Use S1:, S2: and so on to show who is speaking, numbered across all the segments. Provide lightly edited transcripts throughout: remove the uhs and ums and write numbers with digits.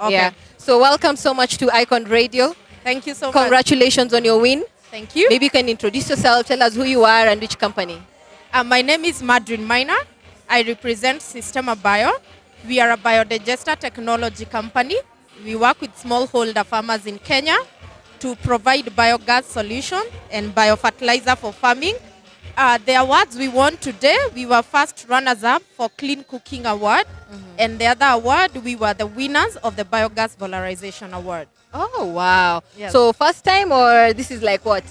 S1: Okay.
S2: Yeah. So welcome so much to Icon Radio.
S1: Thank you so much.
S2: Congratulations on your win.
S1: Thank you.
S2: Maybe you can introduce yourself, tell us who you are and which company.
S1: My name is Madrin Maina. I represent Sistema Bio. We are a biodigester technology company. We work with smallholder farmers in Kenya to provide biogas solution and biofertilizer for farming. The awards we won today, we were first runners-up for Clean Cooking Award, and the other award, we were the winners of the Biogas Polarization Award.
S2: Oh, wow.
S1: Yes.
S2: So first time or this is like what?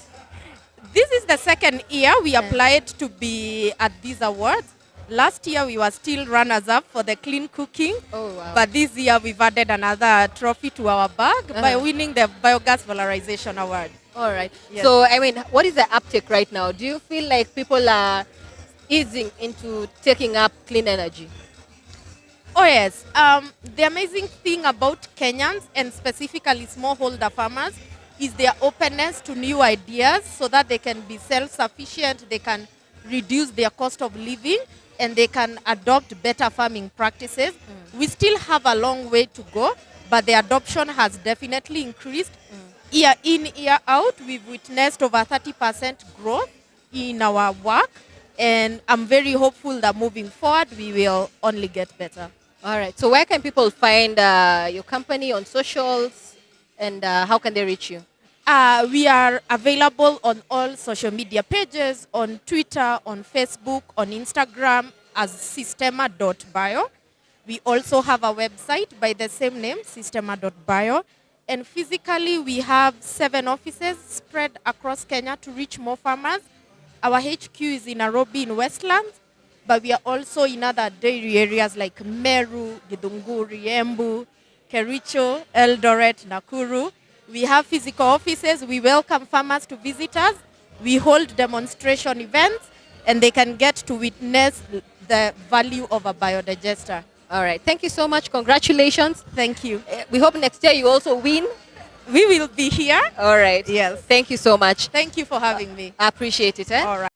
S1: This is the second year we applied to be at these awards. Last year we were still runners-up for the clean cooking,
S2: Oh, wow.
S1: but this year we've added another trophy to our bag by winning the Biogas Valorization Award.
S2: All right.
S1: Yes.
S2: So, I mean, what is the uptake right now? Do you feel like people are easing into taking up clean energy?
S1: Oh yes, the amazing thing about Kenyans and specifically smallholder farmers is their openness to new ideas so that they can be self-sufficient, they can reduce their cost of living, and they can adopt better farming practices. We still have a long way to go, but the adoption has definitely increased. Year in, year out, we've witnessed over 30% growth in our work, and I'm very hopeful that moving forward, we will only get better.
S2: All right. So, where can people find your company on socials and how can they reach you?
S1: We are available on all social media pages, on Twitter, on Facebook, on Instagram as sistema.bio. We also have a website by the same name, sistema.bio. And physically, we have 7 offices spread across Kenya to reach more farmers. Our HQ is in Nairobi in Westlands, but we are also in other dairy areas like Meru, Githunguri, Embu, Kericho, Eldoret, Nakuru. We have physical offices. We welcome farmers to visit us. We hold demonstration events, and they can get to witness the value of a biodigester.
S2: All right. Thank you so much. Congratulations.
S1: Thank you.
S2: We hope next year you also win.
S1: We will be here.
S2: All right.
S1: Yes.
S2: Thank you so much.
S1: Thank you for having me.
S2: I appreciate it.
S1: All right.